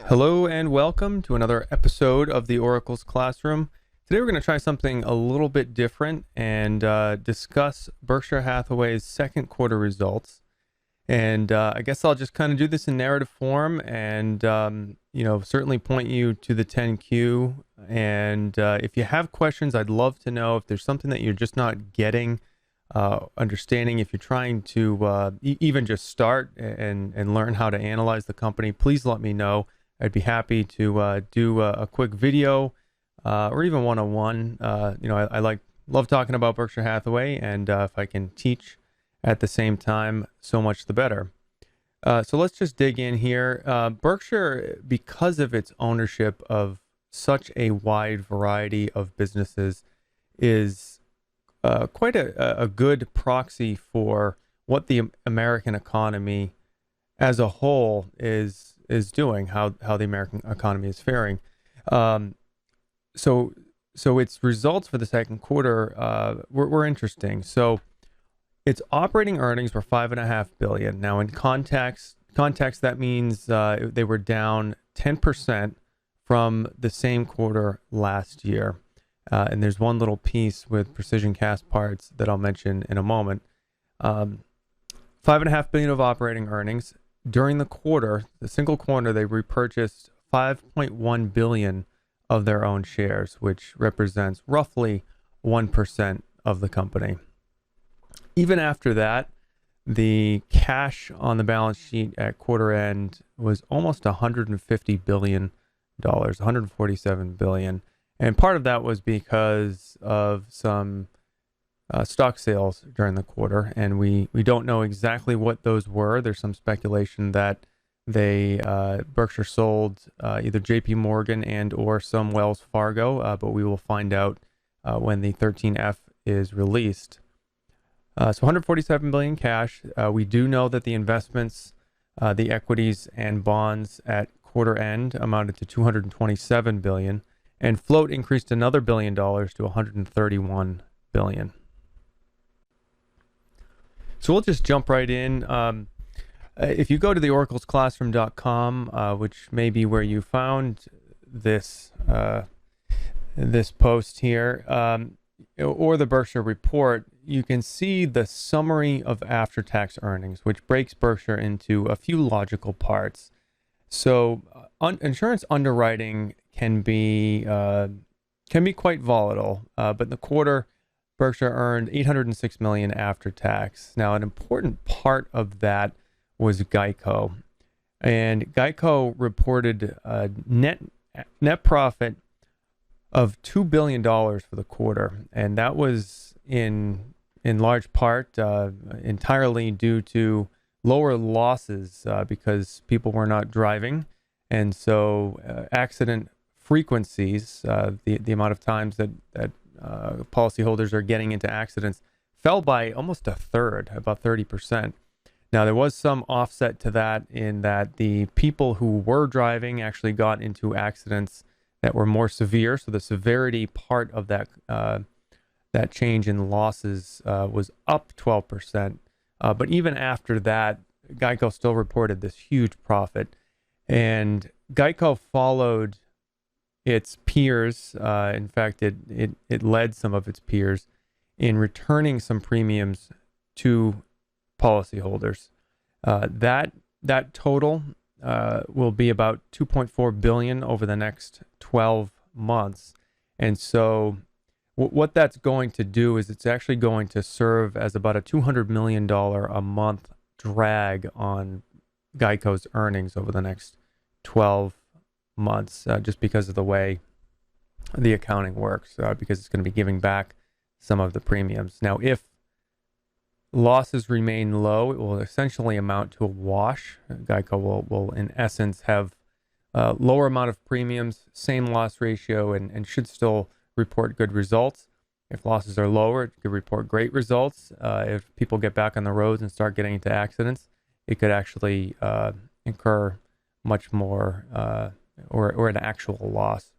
Hello and welcome to another episode of the Oracle's Classroom. Today we're going to try something a little bit different and discuss Berkshire Hathaway's second quarter results. And I guess I'll just kind of do this in narrative form and, certainly point you to the 10Q. And if you have questions, I'd love to know if there's something that you're just not getting, understanding. If you're trying to even just start and learn how to analyze the company, please let me know. I'd be happy to do a quick video or even one-on-one. I love talking about Berkshire Hathaway, and if I can teach at the same time, so much the better. So let's just dig in here. Berkshire, because of its ownership of such a wide variety of businesses, is quite a good proxy for what the American economy as a whole is doing, how the American economy is faring. So its results for the second quarter were interesting. So its operating earnings were $5.5 billion. Now, in context, that means they were down 10% from the same quarter last year. And there's one little piece with Precision Cast Parts that I'll mention in a moment. $5.5 billion of operating earnings. During the quarter, the single quarter, they repurchased 5.1 billion of their own shares, which represents roughly 1% of the company. Even after that, the cash on the balance sheet at quarter end was almost $150 billion, $147 billion. And part of that was because of some stock sales during the quarter, and we don't know exactly what those were. There's some speculation that Berkshire sold either JP Morgan and or some Wells Fargo, but we will find out when the 13F is released. So 147 billion cash. We do know that the investments, the equities and bonds at quarter end amounted to 227 billion, and float increased another $1 billion to 131 billion. So we'll just jump right in. If you go to the oraclesclassroom.com, which may be where you found this post here, or the Berkshire report, you can see the summary of after-tax earnings, which breaks Berkshire into a few logical parts. So insurance underwriting can be quite volatile, but in the quarter, Berkshire earned $806 million after tax. Now, an important part of that was Geico, and Geico reported a net profit of $2 billion for the quarter, and that was in large part entirely due to lower losses because people were not driving, and so accident frequencies, the amount of times that policyholders are getting into accidents, fell by almost a third, about 30%. Now, there was some offset to that in that the people who were driving actually got into accidents that were more severe. So the severity part of that change in losses was up 12%. But even after that, Geico still reported this huge profit. And Geico followed its peers. In fact, it led some of its peers in returning some premiums to policyholders. That total will be about 2.4 billion over the next 12 months. And so what that's going to do is it's actually going to serve as about a $200 million a month drag on Geico's earnings over the next 12 months, just because of the way the accounting works, because it's going to be giving back some of the premiums. Now, if losses remain low, it will essentially amount to a wash. Geico will in essence have lower amount of premiums, same loss ratio, and should still report good results. If losses are lower, it could report great results. If people get back on the roads and start getting into accidents, it could actually incur much more or an actual loss.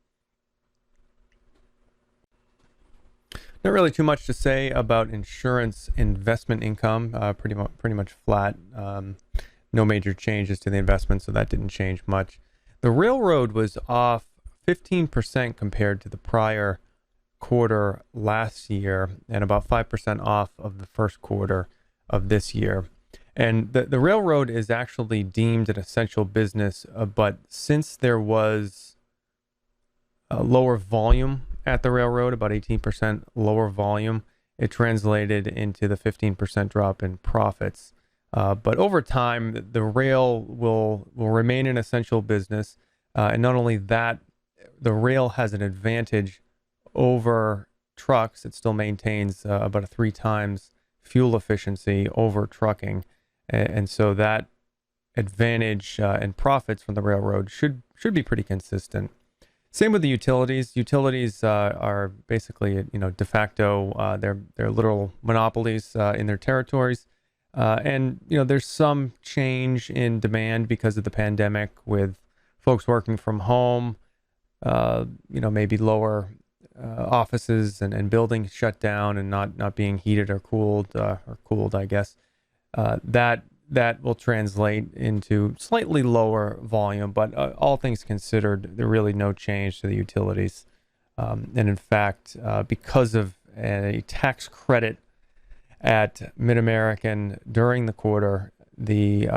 Not really too much to say about insurance investment income. Pretty much flat. No major changes to the investment, so that didn't change much. The railroad was off 15% compared to the prior quarter last year and about 5% off of the first quarter of this year. And the railroad is actually deemed an essential business, but since there was a lower volume at the railroad, about 18% lower volume, it translated into the 15% drop in profits. But over time, the rail will remain an essential business. And not only that, the rail has an advantage over trucks. It still maintains about a 3 times fuel efficiency over trucking. And so that advantage and profits from the railroad should be pretty consistent. Same with the utilities. Utilities are basically, de facto, they're literal monopolies in their territories. And there's some change in demand because of the pandemic, with folks working from home, maybe lower offices and buildings shut down and not being heated or cooled, I guess. That will translate into slightly lower volume, but all things considered, there really no change to the utilities. And in fact, because of a tax credit at Mid-American during the quarter, the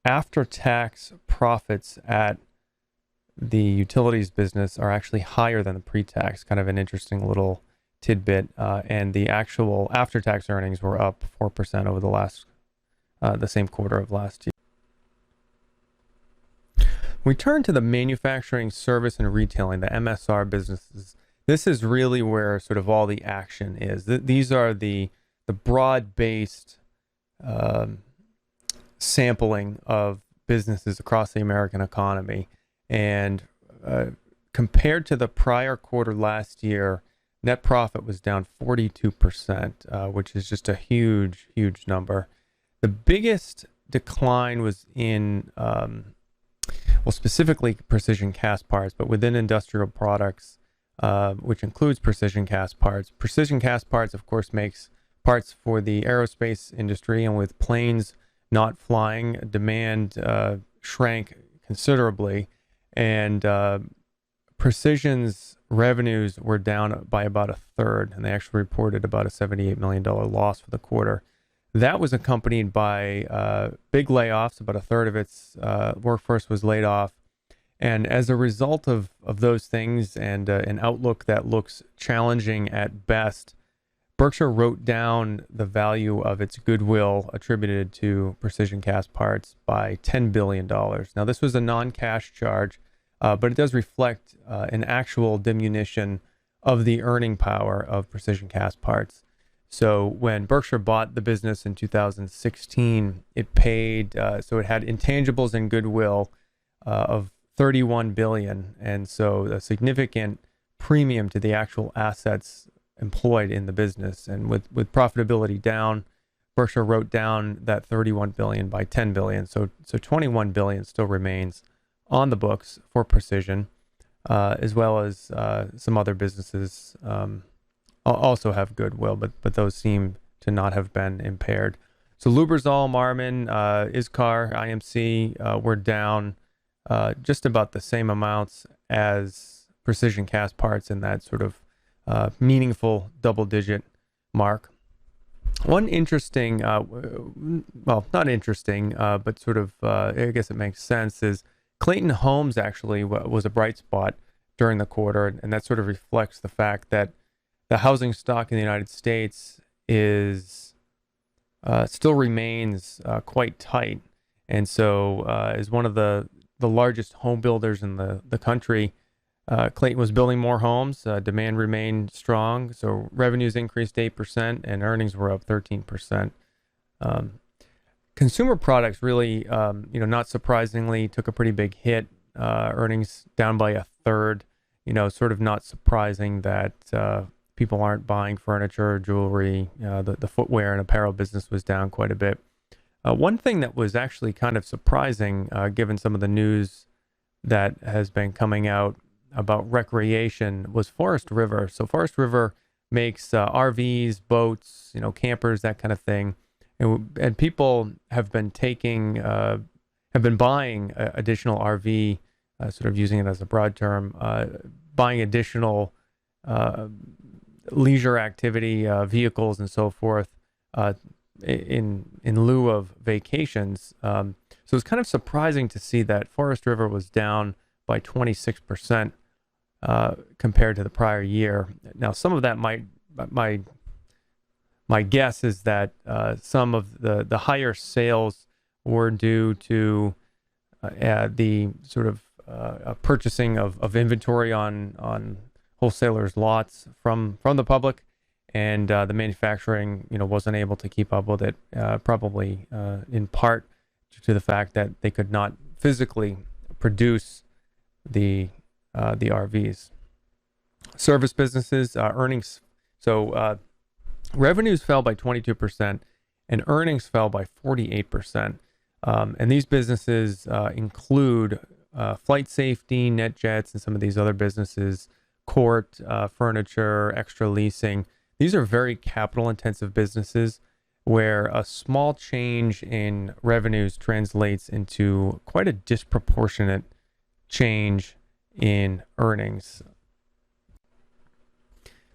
after-tax profits at the utilities business are actually higher than the pre-tax. Kind of an interesting little tidbit. And the actual after-tax earnings were up 4% over the same quarter of last year. We turn to the manufacturing, service, and retailing, the MSR businesses. This is really where sort of all the action is. These are the broad-based sampling of businesses across the American economy. And compared to the prior quarter last year, net profit was down 42%, which is just a huge, huge number. The biggest decline was in, specifically precision cast parts, but within industrial products, which includes precision cast parts. Precision cast parts, of course, makes parts for the aerospace industry, and with planes not flying, demand shrank considerably, and Precision's revenues were down by about a third, and they actually reported about a $78 million loss for the quarter. That was accompanied by big layoffs. About a third of its workforce was laid off. And as a result of those things and an outlook that looks challenging at best, Berkshire wrote down the value of its goodwill attributed to Precision Cast Parts by $10 billion. Now, this was a non-cash charge, but it does reflect an actual diminution of the earning power of Precision Cast Parts. So when Berkshire bought the business in 2016, it paid, so it had intangibles and goodwill of $31 billion. And so a significant premium to the actual assets employed in the business. And with profitability down, Berkshire wrote down that $31 billion by $10 billion. So $21 billion still remains on the books for Precision, as well as some other businesses also have goodwill, but those seem to not have been impaired. So Lubrizol, Marmon, Iscar, IMC were down just about the same amounts as Precision Cast Parts in that sort of meaningful double-digit mark. One interesting, not interesting, but sort of, I guess it makes sense, is Clayton Homes actually was a bright spot during the quarter, and that sort of reflects the fact that the housing stock in the United States is still remains quite tight, and so is one of the largest home builders in the country. Clayton was building more homes. Demand remained strong, so revenues increased 8% and earnings were up 13%. Consumer products really, not surprisingly, took a pretty big hit. Earnings down by a third. Sort of not surprising that people aren't buying furniture or jewelry. The footwear and apparel business was down quite a bit. One thing that was actually kind of surprising, given some of the news that has been coming out about recreation, was Forest River. So Forest River makes RVs, boats, campers, that kind of thing. And people have been buying additional RV sort of using it as a broad term, buying additional leisure activity vehicles and so forth in lieu of vacations. So it's kind of surprising to see that Forest River was down by 26% compared to the prior year. Now, some of that my guess is that some of the higher sales were due to the sort of purchasing of inventory on wholesalers' lots from the public, and the manufacturing, wasn't able to keep up with it, probably in part due to the fact that they could not physically produce the RVs. Service businesses earnings. So revenues fell by 22% and earnings fell by 48%. And these businesses include flight safety, NetJets, and some of these other businesses, court, furniture, extra leasing. These are very capital intensive businesses where a small change in revenues translates into quite a disproportionate change in earnings.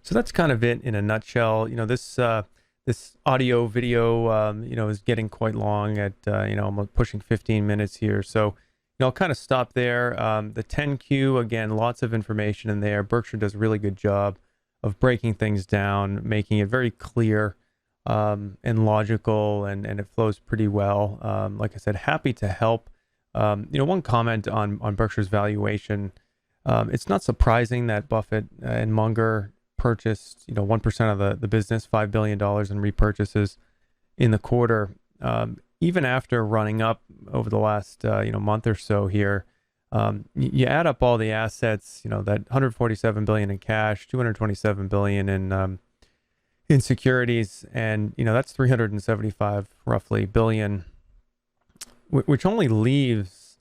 So that's kind of it in a nutshell. This audio video, is getting quite long at, I'm pushing 15 minutes here. So, I'll kind of stop there. The 10Q, again, lots of information in there. Berkshire does a really good job of breaking things down, making it very clear and logical, and it flows pretty well. Like I said, happy to help. One comment on Berkshire's valuation. It's not surprising that Buffett and Munger purchased 1% of the business, $5 billion in repurchases in the quarter. Even after running up over the last month or so here, you add up all the assets, that 147 billion in cash, 227 billion in securities, and that's 375 roughly billion, which only leaves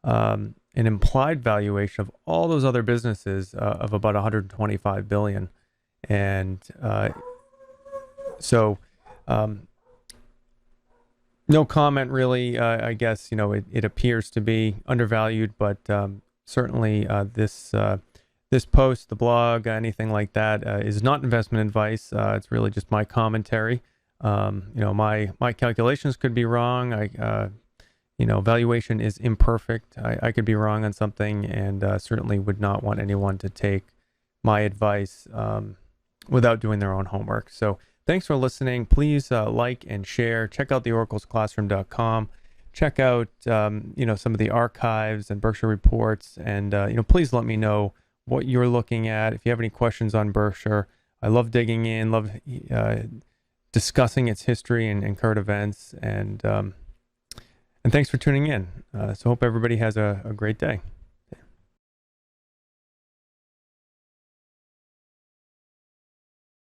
an implied valuation of all those other businesses of about 125 billion. And so no comment really. I guess it appears to be undervalued, but certainly this post, the blog, anything like that is not investment advice. It's really just my commentary. My calculations could be wrong. Valuation is imperfect. I could be wrong on something, and certainly would not want anyone to take my advice without doing their own homework. So thanks for listening. Please like and share. Check out the oraclesclassroom.com. Check out some of the archives and Berkshire reports, and please let me know what you're looking at. If you have any questions on Berkshire, I love digging in, love discussing its history and current events, and thanks for tuning in. So hope everybody has a great day.